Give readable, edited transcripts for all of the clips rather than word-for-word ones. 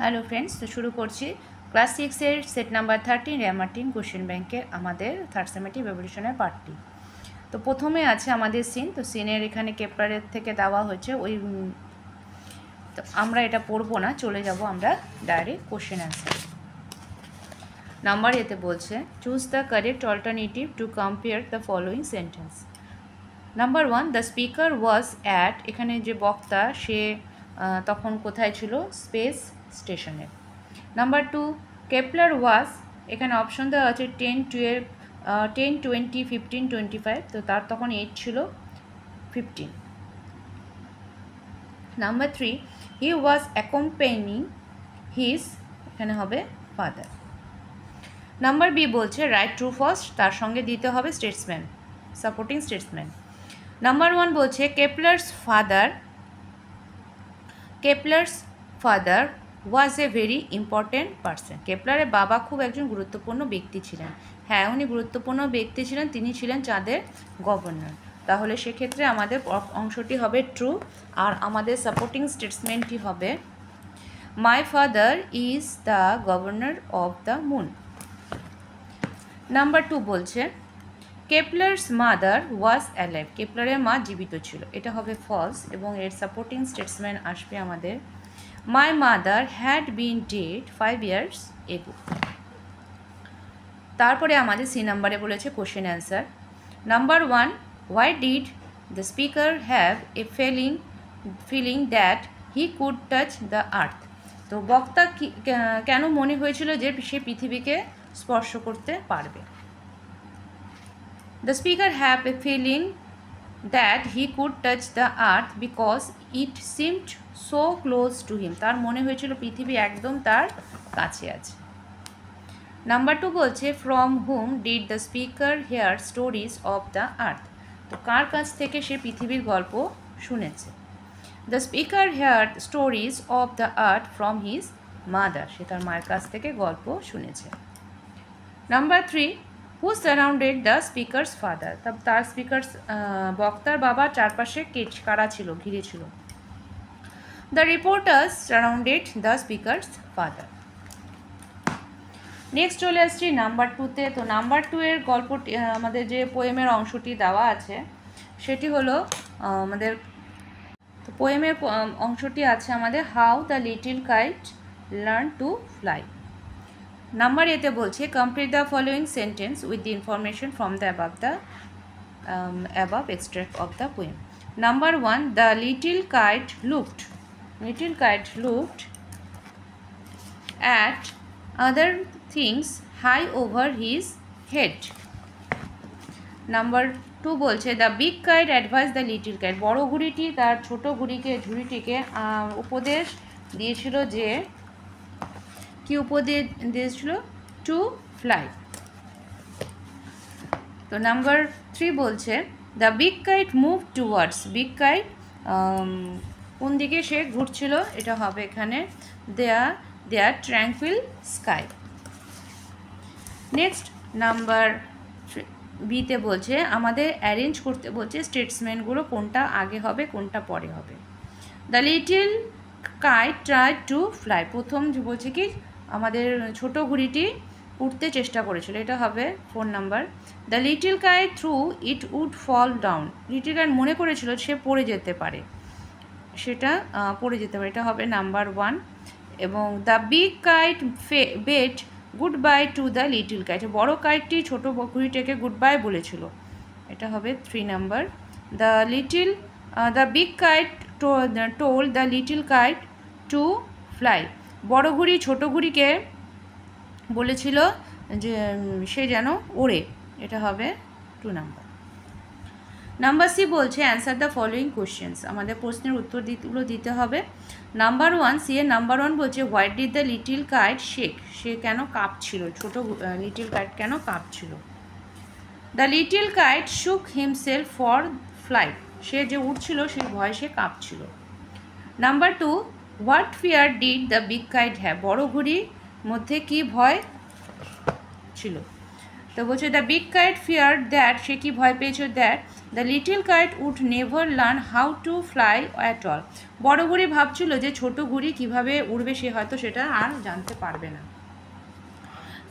Hello friends, তো শুরু করছি ক্লাস 6-এর সেট নাম্বার 13 র্যামার্টিন কোশ্চেন ব্যাংকের আমাদের থার্ড সেমেটিভ রেভলিউশনের পার্টটি। তো প্রথমে আছে আমাদের সিন। তো সিনের এখানে কেপলারের থেকে দেওয়া হয়েছে ওই, তো আমরা এটা পড়বো না, চলে যাব আমরা ডাইরেক্ট কোশ্চেন অ্যান্সার। নাম্বার এতে বলছে choose the correct alternative to compare the following sentence. Number 1, the speaker was at, এখানে যে বক্তা সে তখন কোথায় ছিল? স্পেস স্টেশনে। নাম্বার 2, কেপলার ওয়াজ, এখানে অপশন দেওয়া আছে 10, 12, 10, 20, 15, 25, তো তার তখন এজ ছিল 15। নাম্বার 3, হি ওয়াজ অ্যাকম্পেনিং হিজ, এখানে হবে ফাদার। নাম্বার বি বলছে রাইট ট্রু ফার্স্ট, তার সঙ্গে দিতে হবে স্টেটসম্যান, সাপোর্টিং স্টেটসম্যান। নাম্বার 1 বলছে Kepler's father was a very important person. কেপলারের বাবা খুব একজন গুরুত্বপূর্ণ ব্যক্তি ছিলেন। হ্যাঁ, উনি গুরুত্বপূর্ণ ব্যক্তি ছিলেন, তিনি ছিলেন চাঁদের গভর্নর। তাহলে সেক্ষেত্রে আমাদের অংশটি হবে ট্রু, আর আমাদের সাপোর্টিং স্টেটসমেন্টটি হবে my father is the governor of the moon. Number 2 বলছে কেপলার্স মাদার ওয়াজ অ্যালাইভ, কেপলারের মা জীবিত ছিল, এটা হবে ফলস, এবং এর সাপোর্টিং স্টেটসমেন্ট আসবে আমাদের my mother had been dead 5 years ago। তারপরে আমাদের সি নাম্বারে বলেছে question answer. Number 1, why did the speaker have a feeling that he could touch the earth, তো বক্তা কেন মনে হয়েছিল যে সে পৃথিবীকে স্পর্শ করতে পারবে? The speaker had a feeling that he could touch the earth because it seemed so close to him, তার মনে হয়েছিল পৃথিবী একদম তার কাছে আছে। নাম্বার 2 বলছে from whom did the speaker hear stories of the earth, তো কার কাছ থেকে সে পৃথিবীর গল্প শুনেছে? The speaker hear stories of the earth from his mother, সে তার মায়ের কাছ থেকে গল্প শুনেছে। Number 3, who surrounded the speaker's father, তার বক্তার বাবা চারপাশে কারা ছিল, ঘিরে ছিল? The reporters surrounded the speaker's father. Next চলে আসছি নাম্বার 2-তে। তো নাম্বার 2 এর গল্পটি, আমাদের যে পোয়েমের অংশটি দেওয়া আছে সেটি হলো আমাদের, তো পোয়েমের অংশটি আছে আমাদের how the little kite learn to fly. Number এতে বলছে complete the following sentence with the information from the above extract of the poem. Number 1, the little kite looked at other things high over his head. Number 2 বলছে the big kite advice the little kite, বড় ঘুড়িটি তার ছোট ঝুড়িটিকে উপদেশ দিয়েছিল, যে কি উপদেশ দিয়েছিল? To fly. তো নাম্বার 3 বলছে the big kite move towards, big kite কোন দিকে সে ঘুরছিল? এটা হবে এখানে দেয়ার ট্র্যাঙ্কুইল স্কাই। নেক্সট নাম্বার বিতে বলছে আমাদের অ্যারেঞ্জ করতে বলছে স্টেটসমেন্টগুলো, কোনটা আগে হবে কোনটা পরে হবে। The little kite try to fly, প্রথম বলছে কি আমাদের ছোট ঘুড়িটি উঠতে চেষ্টা করেছিল, এটা হবে 4 number. The little kite through it would fall down, little kite মনে করেছিল সে পড়ে যেতে পারে, এটা হবে নাম্বার 1। এবং the big kite bed good bye to the little kite, বড় কাইটটি ছোট ঘুড়িটাকে গুড বাই বলেছিল, এটা হবে 3 number. The big kite told the little kite to fly, বড় ঘুড়ি ছোট ঘুড়িকে বলেছিল যে সে যেন ওড়ে, এটা হবে 2 নাম্বার। নাম্বার সি বলছে অ্যান্সার দ্য ফলোয়িং কোশ্চেন্স, আমাদের প্রশ্নের উত্তরগুলো দিতে হবে। নাম্বার 1, সি এর নাম্বার 1 বলছে why did the little kite shake, সে কেন কাঁপছিল, ছোট লিটল কাইট কেন কাঁপছিল? The little kite shook himself for flight, সে যে উঠছিল সেই ভয়ে সে কাঁপছিল। Number 2, what fear did the big kite have, বড় ঘুড়ির মধ্যে কি ভয় ছিল? তো বলছে the big kite fear that, সে কি ভয় পেয়েছে, that the little kite would never learn how to fly at all, বড় ঘুড়ি ভাবছিল যে ছোট ঘুড়ি কীভাবে উড়বে সে হয়তো সেটা আর জানতে পারবে না।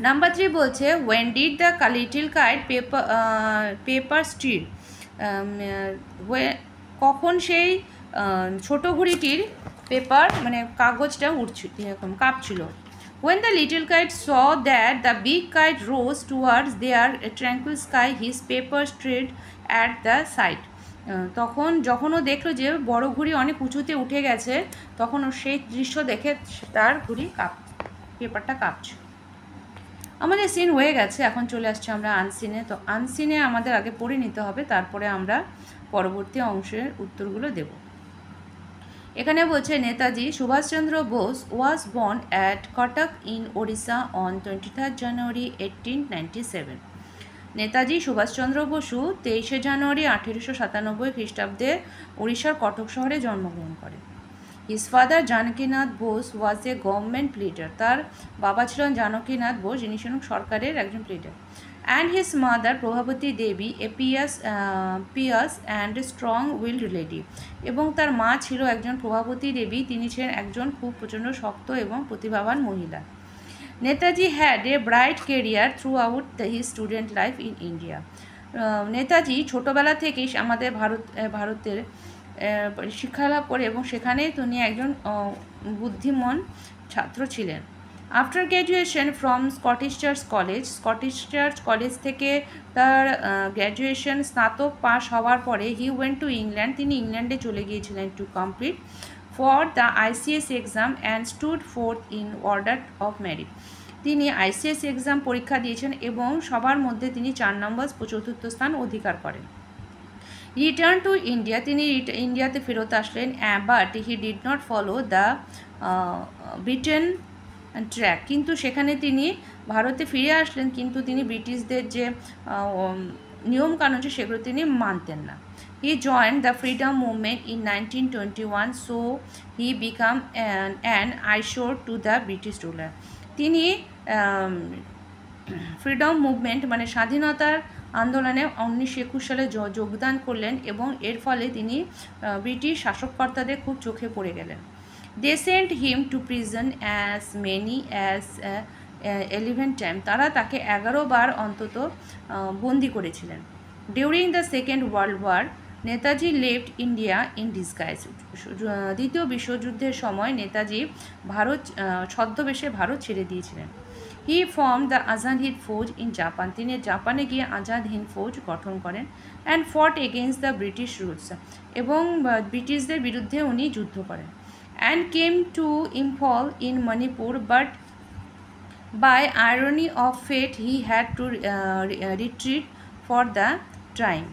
নাম্বার 3 বলছে when did the little kite paper stir, কখন সেই ছোট ঘুড়িটির পেপার মানে কাগজটা উড়ছিল, এরকম কাঁপছিল। When the little kite saw that the big kite rose towards their tranquil sky, his paper strayed at the sight. যখন ও দেখলো যে বড় ঘুড়ি অনেক উঁচুতে উঠে গেছে, তখন ও সেই দৃশ্য দেখে তার ঘুড়ি পেপারটা কাঁপছে। আমাদের সিন হয়ে গেছে, এখন চলে আসছে আমরা আনসিনে। তো আনসিনে আমাদের আগে পড়ে নিতে হবে, তারপরে আমরা পরবর্তী অংশের উত্তরগুলো দেব। এখানে বলছে Netaji Subhas Chandra Bose was born at Cuttack in Odisha on 23 জানুয়ারি 1897। নেতাজি সুভাষচন্দ্র বসু 23 জানুয়ারি 1897 খ্রিস্টাব্দে উড়িষ্যার কটক শহরে জন্মগ্রহণ করেন। His father Janakinath Bose was a government pleader, তার বাবা ছিলেন জানকীনাথ বোস, যিনি ছিলেন সরকারের একজন pleader. And his mother Prabhavati Devi a pious and strong willed lady, এবং তার মা ছিল একজন প্রভাবতী দেবী, তিনি ছিলেন একজন খুব প্রচণ্ড শক্ত এবং প্রতিভাবান মহিলা। Netaji had a bright career through out his student life in India. Netaji ছোটোবেলা থেকেই আমাদের ভারতের শিক্ষালাভ করে এবং সেখানেই তিনি একজন বুদ্ধিমান ছাত্র ছিলেন। After graduation from Scottish church college থেকে তার গ্র্যাজুয়েশন স্নাতক পাস হওয়ার পরে হি ওয়েন্ট টু ইংল্যান্ড, তিনি ইংল্যান্ডে চলে গিয়েছিলেন to complete for the ICS exam and stood fourth in order of merit. তিনি ICS এক্সাম পরীক্ষা দিয়েছেন এবং সবার মধ্যে তিনি 4 নম্বর চতুর্থ স্থান অধিকার করেন। রিটার্ন টু ইন্ডিয়া, তিনি ইন্ডিয়াতে ফেরত আসলেন, but he did not follow the Britain track, কিন্তু সেখানে তিনি ভারতে ফিরে আসলেন, কিন্তু তিনি ব্রিটিশদের যে নিয়মকানুন সেগুলো তিনি মানতেন না। He joined the freedom movement in 1921, so he became an eyesore to the British ruler. তিনি ফ্রিডম মুভমেন্ট মানে স্বাধীনতার আন্দোলনে 1921 সালে যোগদান করলেন এবং এর ফলে তিনি ব্রিটিশ শাসককর্তাদের খুব চোখে পড়ে গেলেন। They sent him to prison as many as 11 time, তারা তাকে 11 বার অন্তত বন্দি করেছিলেন। During the second world war Netaji left India in disguise, দ্বিতীয় বিশ্বযুদ্ধের সময় নেতাজি ছদ্মবেশে ভারত ছেড়ে দিয়েছিলেন। He form the Azad Hind Fauj in Japan, তিনি জাপানে গিয়ে আজাদ হিন্দ ফৌজ গঠন করেন। অ্যান্ড ফট এগেইনস্ট দ্য ব্রিটিশ রুলস, এবং ব্রিটিশদের বিরুদ্ধে উনি যুদ্ধ করেন। And came to Imphal in Manipur, but by irony of fate he had to retreat for the time.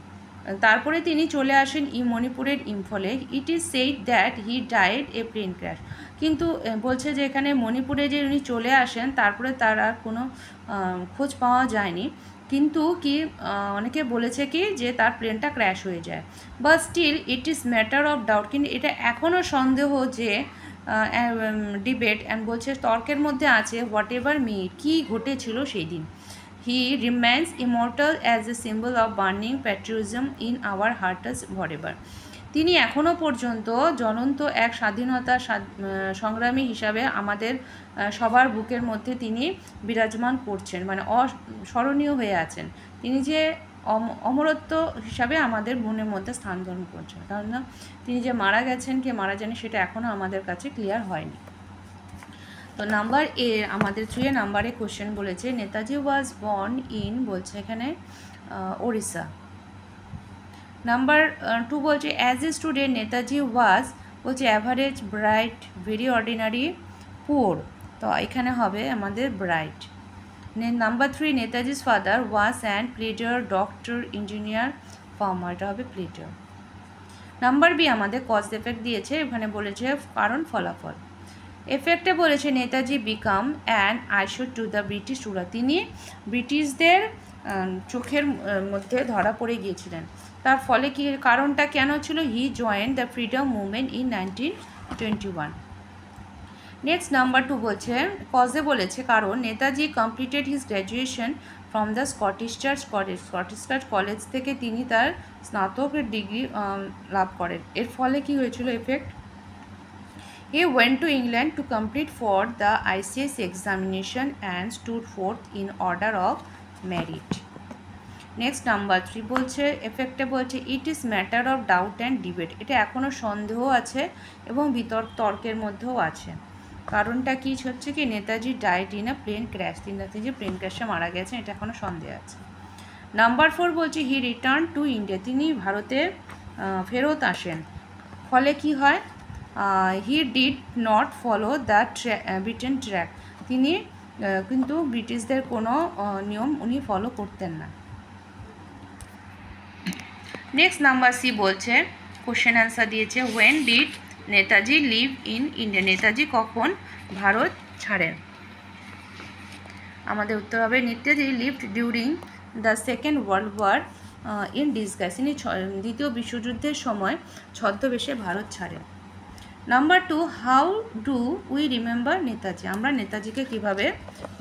তারপরে তিনি চলে আসেন মণিপুরের ইম্ফলে। It is said that he died a plane crash, কিন্তু বলছে যে এখানে মণিপুরে যে উনি চলে আসেন তারপরে তার আর কোনো খোঁজ পাওয়া যায়নি, কিন্তু কি অনেকে বলেছে কি যে তার প্লেনটা ক্র্যাশ হয়ে যায়। But still it is matter of doubt, কিন্তু এটা এখনও সন্দেহ যে ডিবেট অ্যান্ড বলছে তর্কের মধ্যে আছে হোয়াট এভার কী ঘটেছিল সেই দিন। He remains immortal as a symbol of burning patriotism in our hearts forever, তিনি এখনও পর্যন্ত জ্বলন্ত এক স্বাধীনতা সংগ্রামী হিসাবে আমাদের সবার বুকের মধ্যে তিনি বিরাজমান করছেন, মানে অস্মরণীয় হয়ে আছেন। তিনি যে অমরত্ব হিসাবে আমাদের মনের মধ্যে স্থান গ্রহণ করছেন, কারণ তিনি যে মারা গেছেন কে মারা যায়নি সেটা এখনও আমাদের কাছে ক্লিয়ার হয়নি। তো নাম্বার এ আমাদের 3 নাম্বারে কোশ্চেন বলেছে নেতাজি ওয়াজ বর্ন ইন, বলছে এখানে ওড়িশা। নাম্বার 2 বলছে as a student Netaji was, বলছে average, bright, very ordinary, poor, তো এখানে হবে আমাদের bright. Number 3 Netaji's father was and pleader, doctor, engineer, farmer, এটা হবে প্লিডার। নাম্বার বি আমাদের কজ এফেক্ট দিয়েছে, এখানে বলেছে কারণ ফলাফল। এফেক্টে বলেছে Netaji became an eyesore to the British ruler, তিনি ব্রিটিশদের চোখের মধ্যে ধরা পড়ে গিয়েছিলেন। তার ফলে কি কারণটা কেন ছিল? He joined the freedom movement in 1921। Next number 2 বলছে কজে বলেছে কারণ Netaji completed his graduation from the Scottish church college থেকে তিনি তার স্নাতকের ডিগ্রি লাভ করেন। এর ফলে কি হয়েছিল effect? He went to England to complete for the ICS examination and stood forth in order of merit. Next number 3 বলছে এফেক্টে বলছে ইট is matter of doubt and debate. এটা এখনও সন্দেহ আছে এবং তর্কের মধ্যেও আছে। কারণটা কী হচ্ছে কি, Netaji died in a plane crash, Netaji plane ক্র্যাশে মারা গেছেন, এটা এখনও সন্দেহ আছে। নাম্বার 4 বলছে হি রিটার্ন টু ইন্ডিয়া, তিনি ভারতে ফেরত আসেন। ফলে কি হয়, he did not follow the Britain track, তিনি কিন্তু ব্রিটিশদের কোনো নিয়ম উনি ফলো করতেন না। নেক্সট নাম্বার সি বলছে কোশ্চেন অ্যান্সার দিয়েছে when did Netaji leave in India, Netaji কখন ভারত ছাড়েন? আমাদের উত্তর হবে Netaji lived during the second world war in disguise, তিনি দ্বিতীয় বিশ্বযুদ্ধের সময় ছদ্মবেশে ভারত ছাড়েন। Number 2 how do we remember Netaji, আমরা নেতাজিকে কিভাবে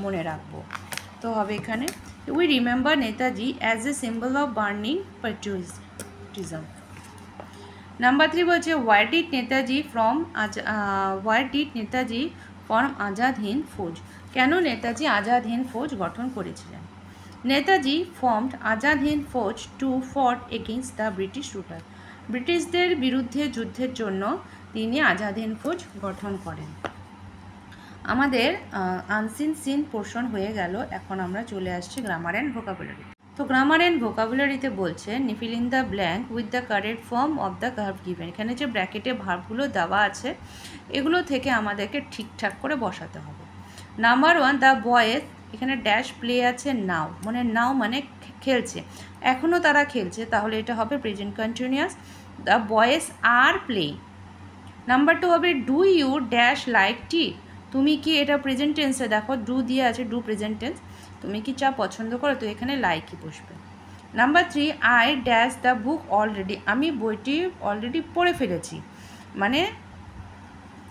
মনে রাখবো? তো হবে এখানে we remember Netaji as a symbol of burning patriotism. Number 3 বলছে why did Netaji form Azad Hind Fauj, কেন নেতাজি আজাদ হিন্দ ফৌজ গঠন করেছিলেন? Netaji formed Azad Hind Fauj to fight against the British ruler, ব্রিটিশদের বিরুদ্ধে যুদ্ধের জন্য তিনি আজাদ হিন্দ ফৌজ গঠন করেন। আমাদের আনসিন সিন পোর্শন হয়ে গেল, এখন আমরা চলে আসছি গ্রামার অ্যান্ড ভোকাবুলারি। তো গ্রামার অ্যান্ড ভোকাবুলারিতে বলছে fill in the blank with the correct form of the verb given, এখানে যে ব্র্যাকেটে ভার্বগুলো দেওয়া আছে এগুলো থেকে আমাদেরকে ঠিকঠাক করে বসাতে হবে। নাম্বার 1 দ্য বয়েজ, এখানে ড্যাশ প্লে আছে নাও, নাও মানে খেলছে, এখনও তারা খেলছে, তাহলে এটা হবে present continuous, the boys are playing. Number 2 হবে do you dash like tea, তুমি কি, এটা প্রেজেন্ট টেন্সে দেখো ডু দিয়ে আছে, ডু প্রেজেন্ট টেন্স, তুমি কি চা পছন্দ করো, তো এখানে লাইকই বসবে। Number 3 I dash the book already, আমি বইটি অলরেডি পড়ে ফেলেছি, মানে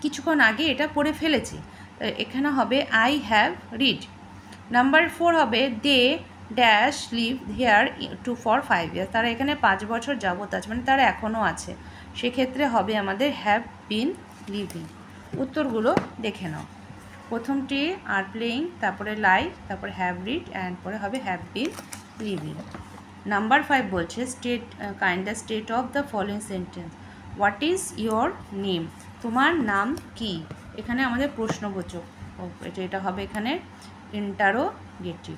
কিছুক্ষণ আগে এটা পড়ে ফেলেছি, এখানে হবে আই হ্যাভ রিড। নাম্বার 4 হবে they dash live here for 5 years, তারা এখানে 5 বছর যাবত আছে, মানে তারা এখনও আছে, সেক্ষেত্রে হবে আমাদের হ্যাভ বিন লিভিং। উত্তরগুলো দেখে নাও, প্রথমটি আর প্লেইং, তারপরে লাইভ, তারপরে হ্যাভ রিড অ্যান্ড পরে হবে হ্যাভ বিন লিভিং। নাম্বার 5 বলছে state the state of the following sentence, what is your name, তোমার নাম কি, এখানে আমাদের প্রশ্নবোচক, এটা হবে এখানে ইন্টারোগেটিভ।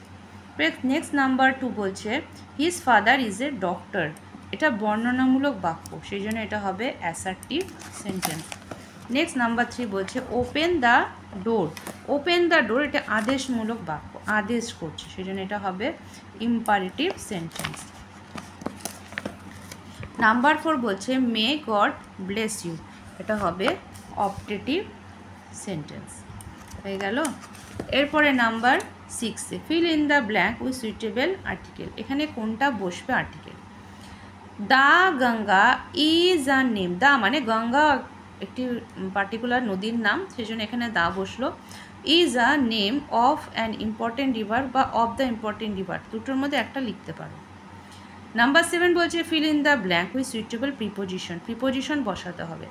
নেক্সট নাম্বার 2 বলছে his father is a doctor, এটা বর্ণনামূলক বাক্য, সেই জন্য এটা হবে অ্যাসার্টিভ সেন্টেন্স। নেক্সট নাম্বার 3 বলছে open the door, open the door এটা আদেশমূলক বাক্য, আদেশ করছে, সেই জন্য এটা হবে ইম্পারেটিভ সেন্টেন্স। নাম্বার 4 বলছে মে গড ব্লেস ইউ, এটা হবে অপটেটিভ সেন্টেন্স। হয়ে গেল। এরপরে number 6 fill in the blank with suitable article, এখানে কোনটা বসবে article? The Ganga is a name, the মানে গঙ্গা একটি পার্টিকুলার নদীর নাম, সেই জন্য এখানে দা বসলো। Is a name of an important river বা অফ দ্য ইম্পর্টেন্ট রিভার, দুটোর মধ্যে একটা লিখতে পারো। নাম্বার 7 বলছে fill in the blank with suitable preposition বসাতে হবে।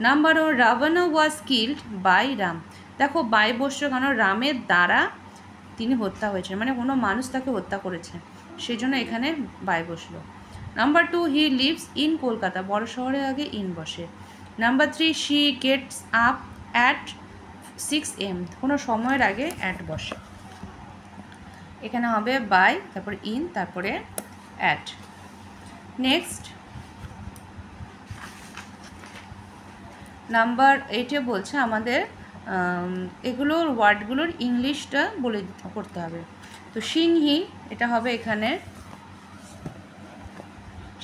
Number 1 Ravan was killed by Ram, দেখো বাই বসছে কারণ রামের দ্বারা তিনি হত্যা হয়েছেন, মানে কোনো মানুষ তাকে হত্যা করেছে, সেই জন্য এখানে বাই বসলো। Number 2 he lives in Kolkata, বড় শহরে আগে ইন বসে। Number 3 she gets up at 6 AM, কোনো সময়ের আগে অ্যাট বসে, এখানে হবে বাই, তারপরে ইন, তারপরে অ্যাট। নেক্সট নাম্বার 8 বলছে আমাদের এগুলোর ওয়ার্ডগুলোর ইংলিশটা বলে করতে হবে। তো সিংহি, এটা হবে এখানে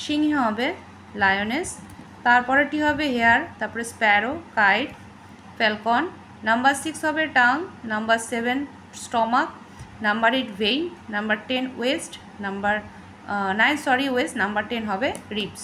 সিংহি হবে লায়নেস, তারপরেটি হবে হেয়ার, তারপরে স্প্যারো, কাইট, ফ্যালকন। নাম্বার 6 হবে tongue, number 7 stomach, number 8 vein, number 10 West, number 9 West, number 10 হবে রিবস।